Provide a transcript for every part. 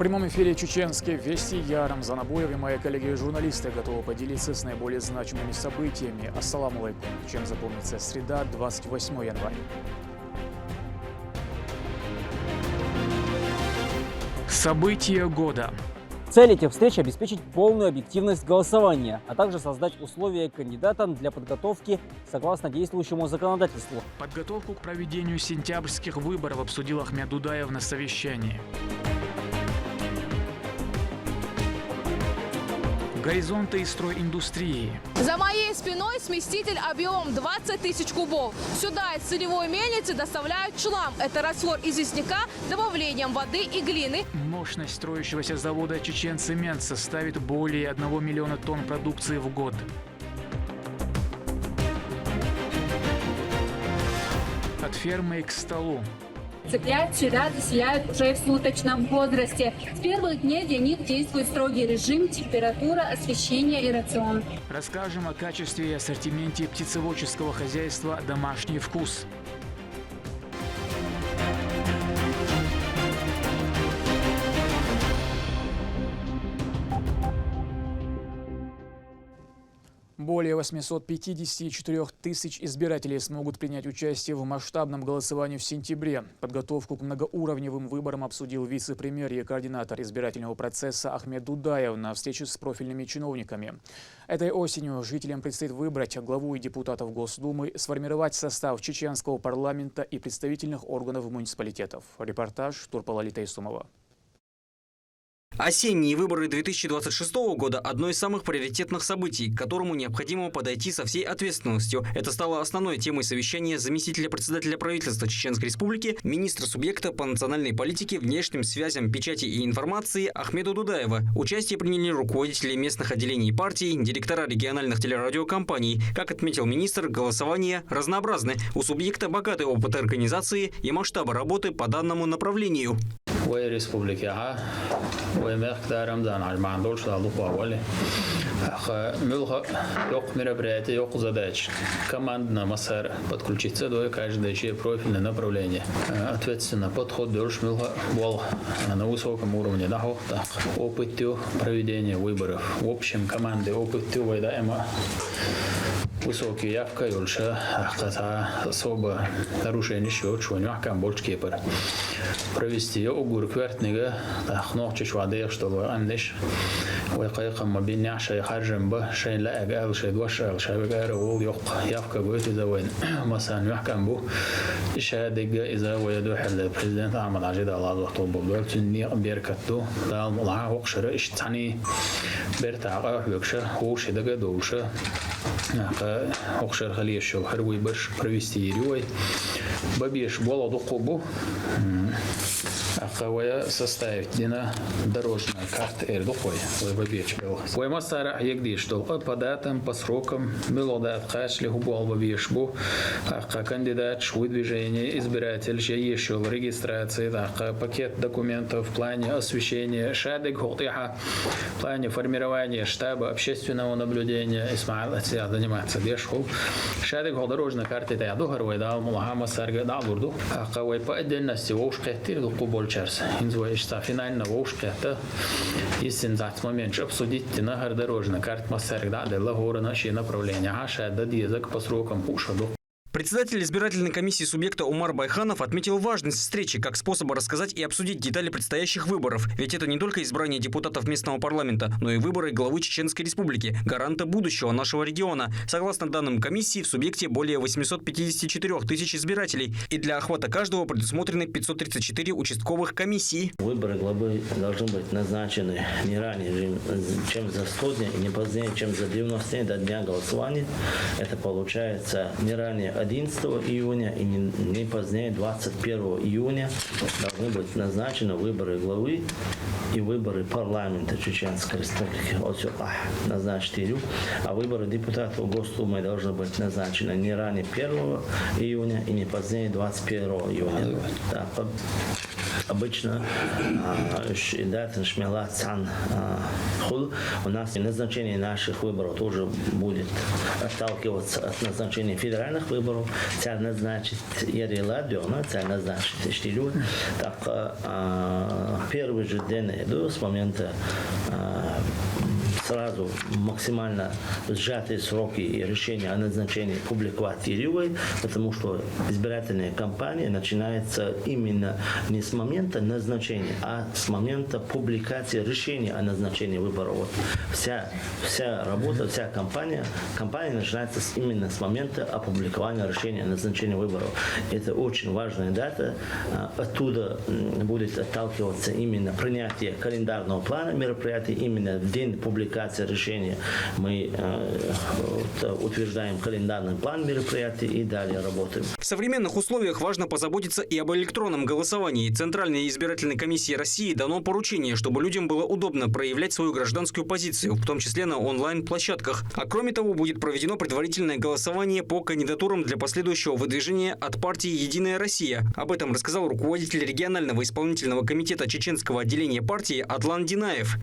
прямом эфире чеченские вести. Я Рамзан Абуев и мои коллеги-журналисты готовы поделиться с наиболее значимыми событиями. Ассаламу алейкум. Чем запомнится среда, 28 января. События года. Цель этих встреч – обеспечить полную объективность голосования, а также создать условия кандидатам для подготовки согласно действующему законодательству. Подготовку к проведению сентябрьских выборов обсудил Ахмед Дудаев на совещании. Горизонты и стройиндустрии. За моей спиной сместитель объемом 20 тысяч кубов. Сюда из целевой мельницы доставляют шлам. Это раствор известняка с добавлением воды и глины. Мощность строящегося завода «Чеченцемент» составит более 1 миллиона тонн продукции в год. От фермы к столу. Цыплят всегда заселяют уже в суточном возрасте. С первых дней для них действует строгий режим, температура, освещение и рацион. Расскажем о качестве и ассортименте птицеводческого хозяйства «Домашний вкус». Более 854 тысяч избирателей смогут принять участие в масштабном голосовании в сентябре. Подготовку к многоуровневым выборам обсудил вице-премьер и координатор избирательного процесса Ахмед Дудаев на встрече с профильными чиновниками. Этой осенью жителям предстоит выбрать главу и депутатов Госдумы, сформировать состав чеченского парламента и представительных органов муниципалитетов. Репортаж Турпалали Тайсумова. Осенние выборы 2026 года – одно из самых приоритетных событий, к которому необходимо подойти со всей ответственностью. Это стало основной темой совещания заместителя председателя правительства Чеченской Республики, министра субъекта по национальной политике, внешним связям, печати и информации Ахмеда Дудаева. Участие приняли руководители местных отделений партии, директора региональных телерадиокомпаний. Как отметил министр, голосования разнообразны. У субъекта богатый опыт организации и масштабы работы по данному направлению. Рамзан Альман должен лупавали. Мюлха yok мероприятие, yok задач. Командная масса подключиться до каждое профильное направление. Ответственно подход должен был на высоком уровне. Опыт проведения выборов. В общем, команды опыт выдаема. Высокий явка, юльша, особо нарушение счет, что не макам больше кепер. Провести огур квартнига, ночь воды, что вы андиш. ويقيقم ما بين عشاء خارجن به شيء لا أقل شيء دوشة شيء بقى رول يق يفك بيت إذا وين مثلا يحكم به الشهادة إذا ويدوح البريزيدنت أحمد عجيد الله وقته بقول تني بيركتو ده الملعب وقشرة إيش تاني بيرتعقه يقشة هو شيء ده دوشة وقشرة خليه شو هروي بش провести рюй бабиш было духобу Ахавая составить дина дорожная карта эрдухой бабечбел. Ваймасара ягди что по датам, по срокам было дат кашли губал бабешбу, аха кандидат выдвижение избиратель еще регистрации, аха пакет документов в плане освещения, шадек хотиха, в плане формирования штаба общественного наблюдения, Исмаил отсюда занимается бешху, шадек дорожная карта это ядухарвай дал мулахама сарга дал аха вай по отдельности вошкатир духубол час. Инзуешься финально вошката, если за этот момент обсудить на гардорожной карте массарг да для гора наши направления, аша да диезак по срокам ушаду. Председатель избирательной комиссии субъекта Умар Байханов отметил важность встречи как способа рассказать и обсудить детали предстоящих выборов. Ведь это не только избрание депутатов местного парламента, но и выборы главы Чеченской Республики, гаранта будущего нашего региона. Согласно данным комиссии, в субъекте более 854 тысяч избирателей. И для охвата каждого предусмотрены 534 участковых комиссий. Выборы главы должны быть назначены не ранее, чем за 100 дней, и не позднее, чем за 90 дней до дня голосования. Это получается не ранее 11 июня и не позднее 21 июня должны быть назначены выборы главы и выборы парламента Чеченской Республики. Назначить, а выборы депутатов Госдумы должны быть назначены не ранее 1 июня и не позднее 21 июня. Обычно у нас назначение наших выборов тоже будет отталкиваться от назначения федеральных выборов. Це назначит Ереладиона, це назначит Штилюр. Так, первый же день с момента сразу максимально сжатые сроки и решения о назначении публиковать Иривой, потому что избирательная кампания начинается именно не с момента назначения, а с момента публикации решения о назначении выборов. Вот вся работа, вся кампания начинается именно с момента опубликования решения о назначении выборов. Это очень важная дата. Оттуда будет отталкиваться именно принятие календарного плана мероприятий, именно в день публикации решения мы утверждаем календарный план мероприятий и далее работаем. В современных условиях важно позаботиться и об электронном голосовании. Центральной избирательной комиссии России дано поручение, чтобы людям было удобно проявлять свою гражданскую позицию, в том числе на онлайн-площадках. А кроме того, будет проведено предварительное голосование по кандидатурам для последующего выдвижения от партии «Единая Россия». Об этом рассказал руководитель регионального исполнительного комитета чеченского отделения партии Атлан Динаев.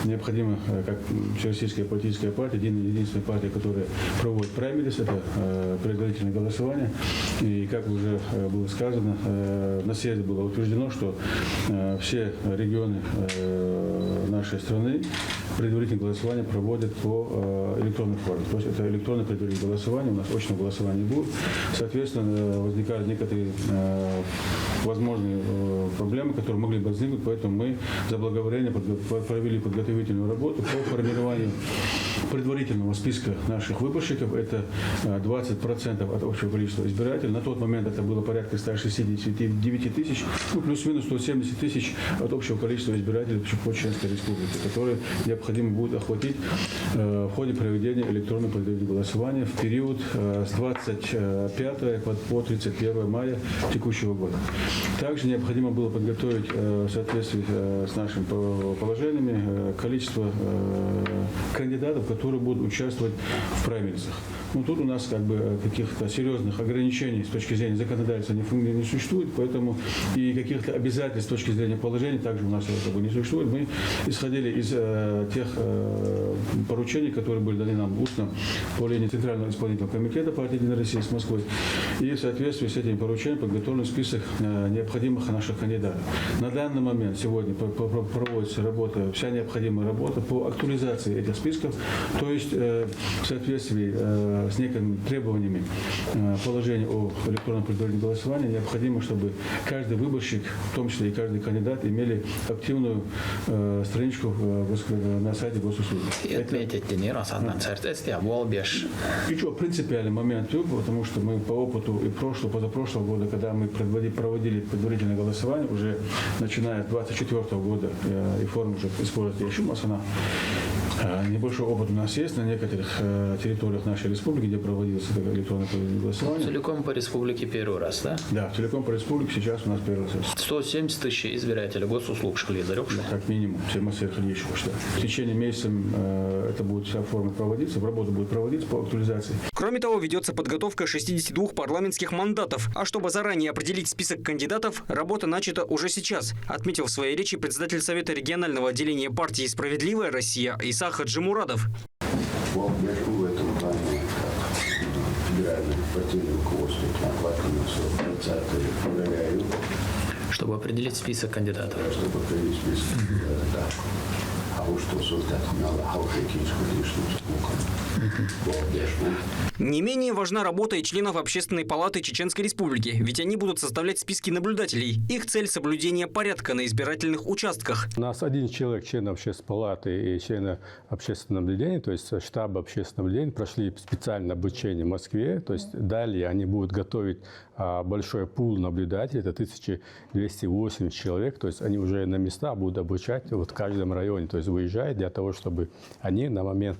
Необходимо, как всероссийская политическая партия, единственная партия, которая проводит праймерис, это предварительное голосование. И как уже было сказано, на съезде было утверждено, что все регионы нашей страны предварительное голосование проводят по электронной форме. То есть это электронное предварительное голосование, у нас очного голосования не будет. Соответственно, возникают некоторые возможные проблемы, которые могли бы возникнуть, поэтому мы заблаговременно провели подготовительную работу по формированию предварительного списка наших выборщиков. Это 20% от общего количества избирателей. На тот момент это было порядка 169 тысяч, плюс-минус 170 тысяч от общего количества избирателей по Чеченской Республике, которые необходимо будет охватить в ходе проведения электронного предварительного голосования в период с 25 по 31 мая текущего года. Также необходимо было подготовить в соответствии с нашими положениями количество кандидатов, которые будут участвовать в праймерисах. Но тут у нас каких-то серьезных ограничений с точки зрения законодательства не существует, поэтому и каких-то обязательств с точки зрения положения также у нас не существует. Мы исходили из тех поручений, которые были даны нам устно по линии Центрального исполнительного комитета партии «Единая Россия» с Москвой. И в соответствии с этими поручениями подготовлен список необходимых наших кандидатов. На данный момент сегодня проводится работа, вся необходимая работа по актуализации этих списков, то есть в соответствии с некими требованиями положения о электронном предварительном голосовании необходимо, чтобы каждый выборщик, в том числе и каждый кандидат, имели активную страничку на сайте госуслуги. Еще принципиальный момент, потому что мы по опыту и прошлого, позапрошлого года, когда мы проводили предварительное голосование, уже начиная с 2024 года, и форму уже использует Яшумас, она небольшой опыт у нас есть на некоторых территориях нашей республики, где проводилось электронное голосование. Целиком по республике первый раз, да? Да, целиком по республике сейчас у нас первый раз. 170 тысяч избирателей госуслуг школе зарёкши. Как минимум, в течение месяца это будет вся форма проводиться, работа будет проводиться по актуализации. Кроме того, ведется подготовка 62 парламентских мандатов. А чтобы заранее определить список кандидатов, работа начата уже сейчас, отметил в своей речи председатель Совета регионального отделения партии «Справедливая Россия» Иса Хаджимурадов. В этом плане федеральное партийное руководство проверяю. Чтобы определить список кандидатов. Чтобы определить список кандидатов, да. Не менее важна работа и членов Общественной палаты Чеченской Республики, ведь они будут составлять списки наблюдателей. Их цель – соблюдение порядка на избирательных участках. У нас один человек, член Общественной палаты и член общественного наблюдения, то есть штаба общественного наблюдения, прошли специальное обучение в Москве. То есть далее они будут готовить большой пул наблюдателей, это 1280 человек. То есть они уже на места будут обучать в каждом районе, то есть выезжают для того, чтобы они на момент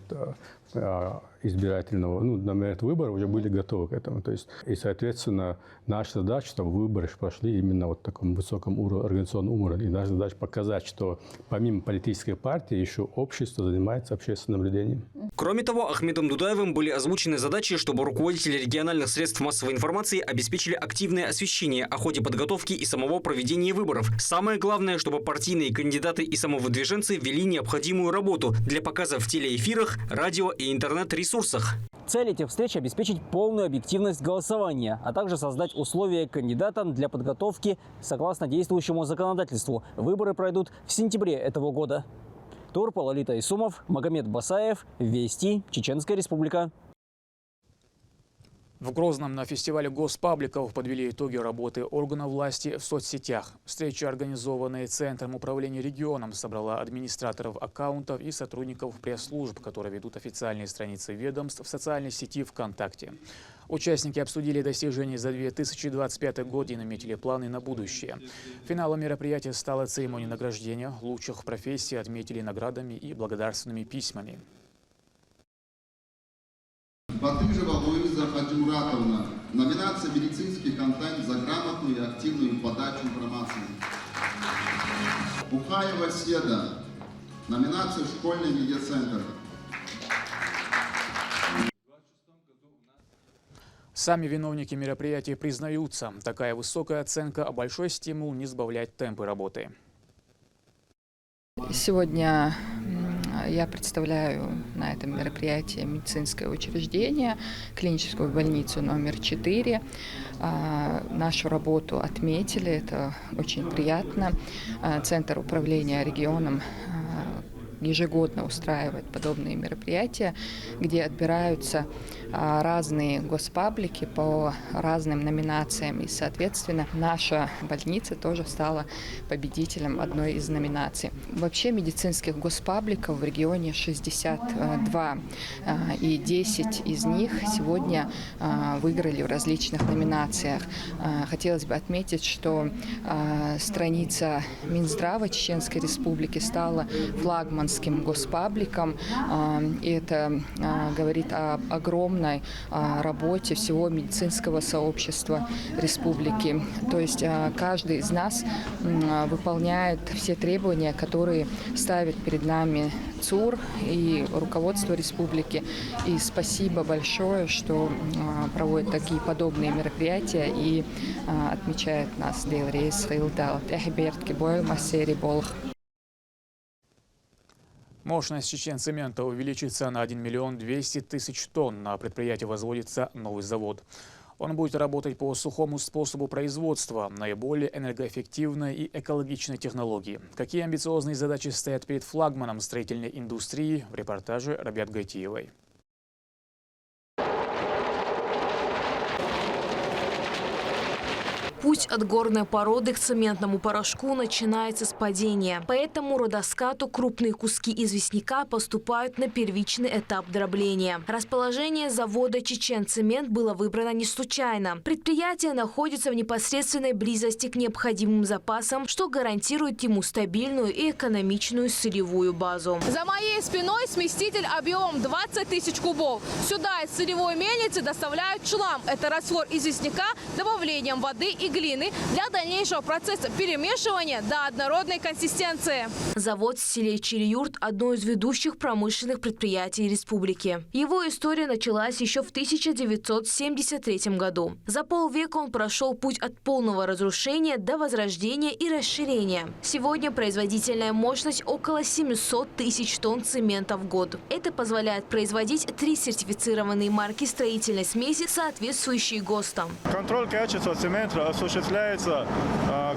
избирательного, на момент выборов уже были готовы к этому. То есть, и, соответственно, наша задача, чтобы выборы прошли именно вот в таком высоком организационном уровне. И наша задача показать, что помимо политической партии еще общество занимается общественным наблюдением. Кроме того, Ахмедом Дудаевым были озвучены задачи, чтобы руководители региональных средств массовой информации обеспечили активное освещение о ходе подготовки и самого проведения выборов. Самое главное, чтобы партийные кандидаты и самовыдвиженцы вели необходимую работу для показа в телеэфирах, радио и интернет-ресурсах. Цель этих встреч – обеспечить полную объективность голосования, а также создать условия кандидатам для подготовки согласно действующему законодательству. Выборы пройдут в сентябре этого года. Турпа, Лолита Исумов, Магомед Басаев, Вести, Чеченская Республика. В Грозном на фестивале госпабликов подвели итоги работы органов власти в соцсетях. Встреча, организованная Центром управления регионом, собрала администраторов аккаунтов и сотрудников пресс-служб, которые ведут официальные страницы ведомств в социальной сети ВКонтакте. Участники обсудили достижения за 2025 год и наметили планы на будущее. Финалом мероприятия стала церемония награждения. Лучших профессий отметили наградами и благодарственными письмами. Батыжева Луиза Хаджимуратовна. Номинация «Медицинский контент» за грамотную и активную подачу информации. Бухаева Седа. Номинация «Школьный медиацентр». Сами виновники мероприятия признаются. Такая высокая оценка, а большой стимул не сбавлять темпы работы. Сегодня я представляю на этом мероприятии медицинское учреждение, клиническую больницу номер 4. Нашу работу отметили, это очень приятно. Центр управления регионом ежегодно устраивает подобные мероприятия, где отбираются разные госпаблики по разным номинациям. И, соответственно, наша больница тоже стала победителем одной из номинаций. Вообще медицинских госпабликов в регионе 62, и 10 из них сегодня выиграли в различных номинациях. Хотелось бы отметить, что страница Минздрава Чеченской Республики стала флагманским госпабликом, и это говорит о огромной работе всего медицинского сообщества республики. То есть каждый из нас выполняет все требования, которые ставит перед нами ЦУР и руководство республики. И спасибо большое, что проводят такие подобные мероприятия и отмечают нас. Мощность Чеченцемента увеличится на 1 200 000 тонн. На предприятии возводится новый завод. Он будет работать по сухому способу производства, наиболее энергоэффективной и экологичной технологии. Какие амбициозные задачи стоят перед флагманом строительной индустрии, в репортаже Рабиат Гайтиевой. Путь от горной породы к цементному порошку начинается с падения. По этому родоскату крупные куски известняка поступают на первичный этап дробления. Расположение завода «Чеченцемент» было выбрано не случайно. Предприятие находится в непосредственной близости к необходимым запасам, что гарантирует ему стабильную и экономичную сырьевую базу. За моей спиной сместитель объемом 20 000 кубов. Сюда из сырьевой мельницы доставляют шлам. Это раствор известняка с добавлением воды и глины для дальнейшего процесса перемешивания до однородной консистенции. Завод в селе Чилиюрт – одно из ведущих промышленных предприятий республики. Его история началась еще в 1973 году. За полвека он прошел путь от полного разрушения до возрождения и расширения. Сегодня производительная мощность около 700 000 тонн цемента в год. Это позволяет производить 3 сертифицированные марки строительной смеси, соответствующие ГОСТам. Контроль качества цемента осуществляется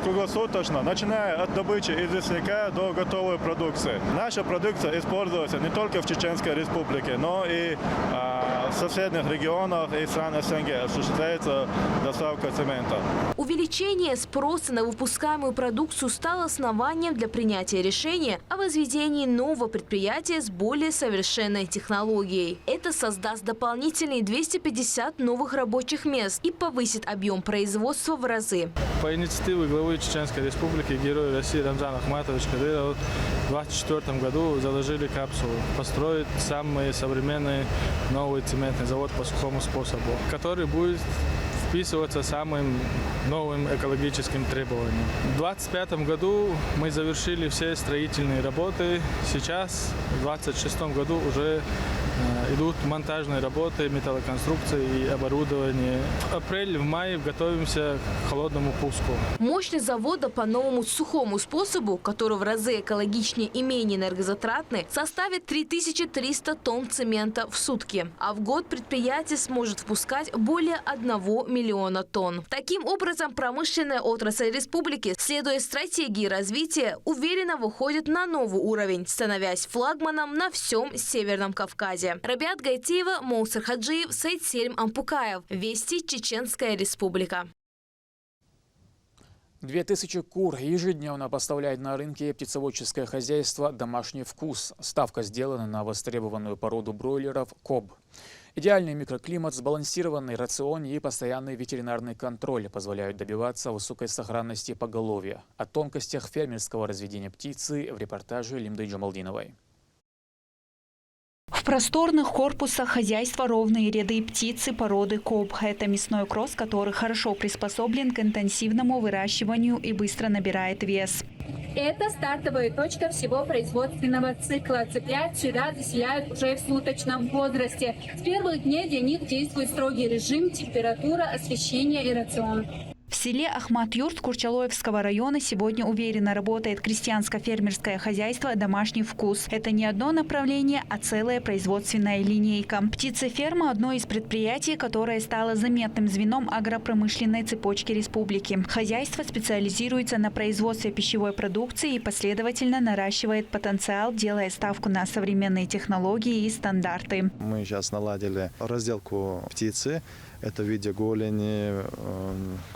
круглосуточно, начиная от добычи известняка до готовой продукции. Наша продукция используется не только в Чеченской Республике, но и в соседних регионах и стран СНГ осуществляется доставка цемента. Увеличение спроса на выпускаемую продукцию стало основанием для принятия решения о возведении нового предприятия с более совершенной технологией. Это создаст дополнительные 250 новых рабочих мест и повысит объем производства в разы. По инициативе главы Чеченской Республики, героя России Рамзана Ахматовича Кадырова, в 2024 году заложили капсулу построить самый современный новый цементный завод по сухому способу, который будет вписываться самым новым экологическим требованиям. В 2025 году мы завершили все строительные работы. Сейчас, в 2026 году, уже идут монтажные работы, металлоконструкции и оборудование. В апреле-мае готовимся к холодному пуску. Мощность завода по новому сухому способу, который в разы экологичнее и менее энергозатратный, составит 3300 тонн цемента в сутки. А в год предприятие сможет впускать более 1 миллиона тонн. Таким образом, промышленная отрасль республики, следуя стратегии развития, уверенно выходит на новый уровень, становясь флагманом на всем Северном Кавказе. Рабиат Гайтиева, Моусар Хаджиев, Сайт Селим Ампукаев. Вести, Чеченская Республика. 2000 кур ежедневно поставляет на рынке птицеводческое хозяйство «Домашний вкус». Ставка сделана на востребованную породу бройлеров КОБ. Идеальный микроклимат, сбалансированный рацион и постоянный ветеринарный контроль позволяют добиваться высокой сохранности поголовья. О тонкостях фермерского разведения птицы в репортаже Лимды Джамалдиновой. В просторных корпусах хозяйства ровные ряды птицы породы КОБ. Это мясной кросс, который хорошо приспособлен к интенсивному выращиванию и быстро набирает вес. Это стартовая точка всего производственного цикла. Цыплят сюда заселяют уже в суточном возрасте. С первых дней для них действует строгий режим, температура, освещение и рацион. В селе Ахмат-Юрт Курчалоевского района сегодня уверенно работает крестьянско-фермерское хозяйство «Домашний вкус». Это не одно направление, а целая производственная линейка. Птицеферма – одно из предприятий, которое стало заметным звеном агропромышленной цепочки республики. Хозяйство специализируется на производстве пищевой продукции и последовательно наращивает потенциал, делая ставку на современные технологии и стандарты. Мы сейчас наладили разделку птицы. Это в виде голени,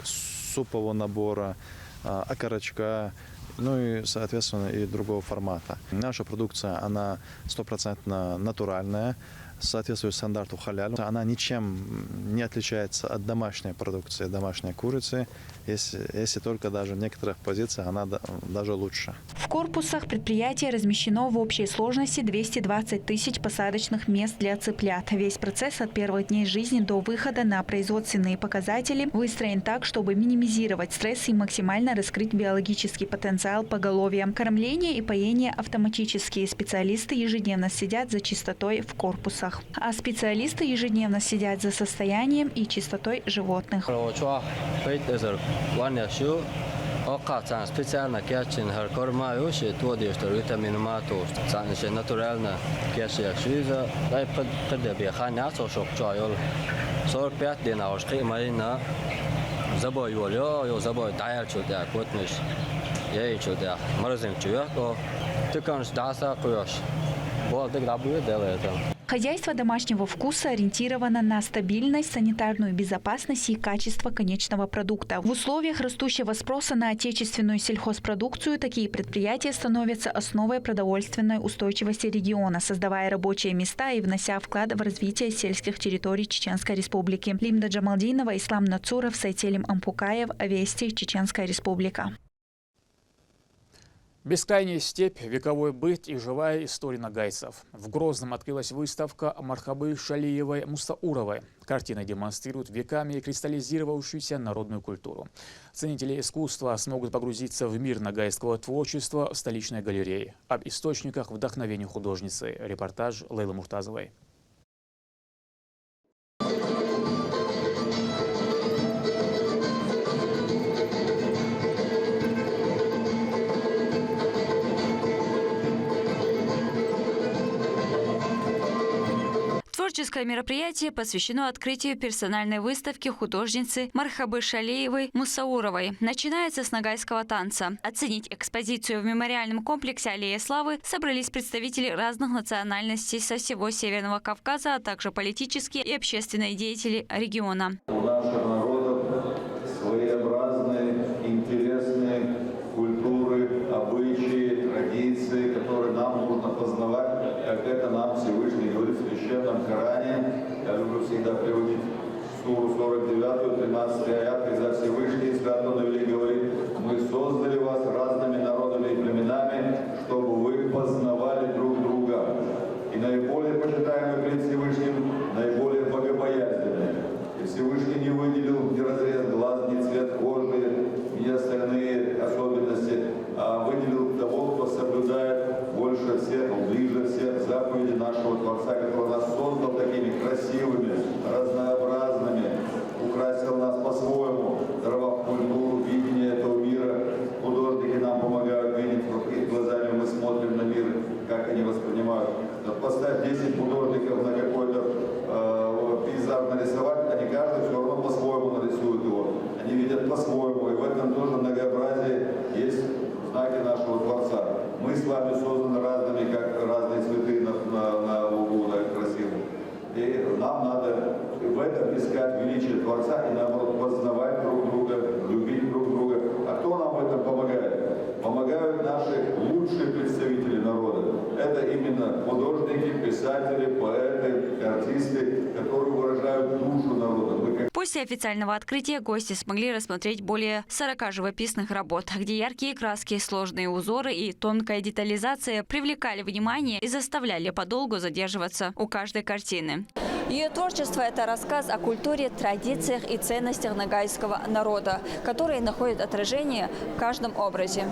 супового набора, окорочка, ну и, соответственно, и другого формата. Наша продукция, она 100% натуральная, соответствует стандарту халяль. Она ничем не отличается от домашней продукции, домашней курицы, если только даже в некоторых позициях она даже лучше. В корпусах предприятия размещено в общей сложности 220 тысяч посадочных мест для цыплят. Весь процесс от первых дней жизни до выхода на производственные показатели выстроен так, чтобы минимизировать стресс и максимально раскрыть биологический потенциал поголовья. Кормление и поение автоматические. Специалисты ежедневно следят за чистотой в корпусах. А специалисты ежедневно следят за состоянием и чистотой животных. Специально кячен харкормаю, что то что витамин мату, санше натурально кяче шиза, дай подбеханя сошок чайол. 45 дней ошки марина забой волю, забой даяр чудя, котныш. Я чудя, морозим чуя, то ты конечно даса куешь. Болдык рабуе делает. Хозяйство домашнего вкуса ориентировано на стабильность, санитарную безопасность и качество конечного продукта. В условиях растущего спроса на отечественную сельхозпродукцию такие предприятия становятся основой продовольственной устойчивости региона, создавая рабочие места и внося вклад в развитие сельских территорий Чеченской Республики. Лимда Джамалдинова, Ислам Нацуров, Сайтелим Ампукаев, Вести, Чеченская Республика. Бескрайняя степь, вековой быт и живая история нагайцев. В Грозном открылась выставка Мархабы Шалиевой Мустауровой. Картина демонстрирует веками кристаллизировавшуюся народную культуру. Ценители искусства смогут погрузиться в мир нагайского творчества в столичной галерее. Об источниках вдохновения художницы. Репортаж Лейлы Муртазовой. Творческое мероприятие посвящено открытию персональной выставки художницы Мархабы Шалиевой Мусауровой. Начинается с нагайского танца. Оценить экспозицию в мемориальном комплексе Аллея Славы собрались представители разных национальностей со всего Северного Кавказа, а также политические и общественные деятели региона. У наших народов своеобразные, интересные культуры, обычаи, традиции, которые нам нужно познавать, как это нам Всевышний говорит в Священном Коране. Я люблю всегда приводить суру 49, 13 аят, когда Всевышний свято навели говорит: После официального открытия гости смогли рассмотреть более 40 живописных работ, где яркие краски, сложные узоры и тонкая детализация привлекали внимание и заставляли подолгу задерживаться у каждой картины. Ее творчество – это рассказ о культуре, традициях и ценностях ногайского народа, которые находят отражение в каждом образе.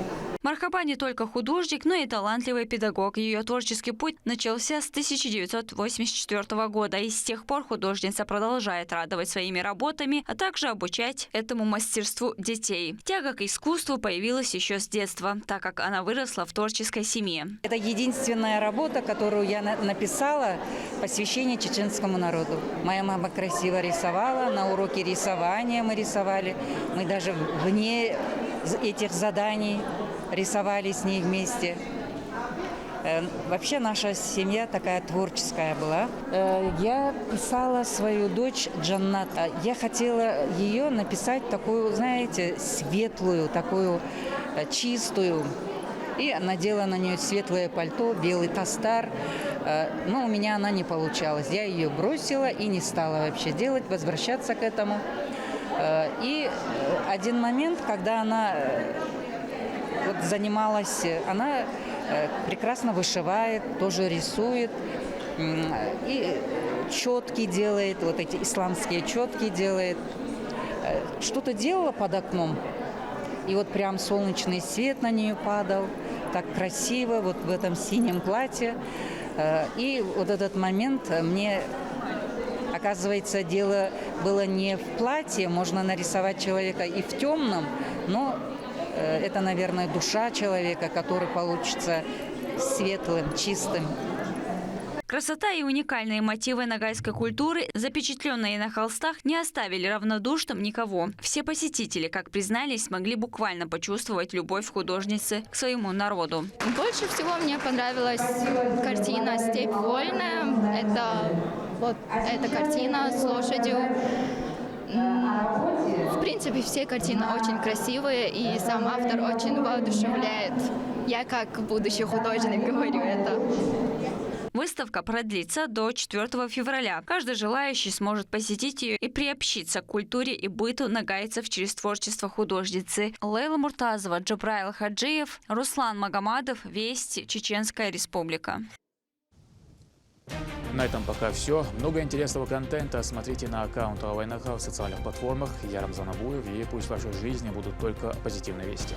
Мархаба не только художник, но и талантливый педагог. Ее творческий путь начался с 1984 года, и с тех пор художница продолжает радовать своими работами, а также обучать этому мастерству детей. Тяга к искусству появилась еще с детства, так как она выросла в творческой семье. Это единственная работа, которую я написала, посвящение чеченскому народу. Моя мама красиво рисовала, на уроке рисования мы рисовали. Мы даже вне этих заданий рисовали с ней вместе. Вообще наша семья такая творческая была. Я писала свою дочь Джаннат. Я хотела ее написать такую, знаете, светлую, такую чистую. И надела на нее светлое пальто, белый тастар. Но у меня она не получалась. Я ее бросила и не стала вообще делать, возвращаться к этому. И один момент, когда она занималась, она прекрасно вышивает, тоже рисует, и четки делает, вот эти исламские четки делает. Что-то делала под окном, и вот прям солнечный свет на нее падал, так красиво, вот в этом синем платье. И вот этот момент мне, оказывается, дело было не в платье, можно нарисовать человека и в темном, но это, наверное, душа человека, который получится светлым, чистым. Красота и уникальные мотивы ногайской культуры, запечатленные на холстах, не оставили равнодушным никого. Все посетители, как признались, смогли буквально почувствовать любовь художницы к своему народу. Больше всего мне понравилась картина «Степь вольная». Это вот эта картина с лошадью. В принципе, все картины очень красивые, и сам автор очень воодушевляет. Я, как будущий художник, говорю это. Выставка продлится до 4 февраля. Каждый желающий сможет посетить ее и приобщиться к культуре и быту ногайцев через творчество художницы. Лейла Муртазова, Джабраил Хаджиев, Руслан Магомадов, Вести, Чеченская Республика. На этом пока все. Много интересного контента смотрите на аккаунте АВНХ в социальных платформах. Я Рамзан Абуев, и пусть в вашей жизни будут только позитивные вести.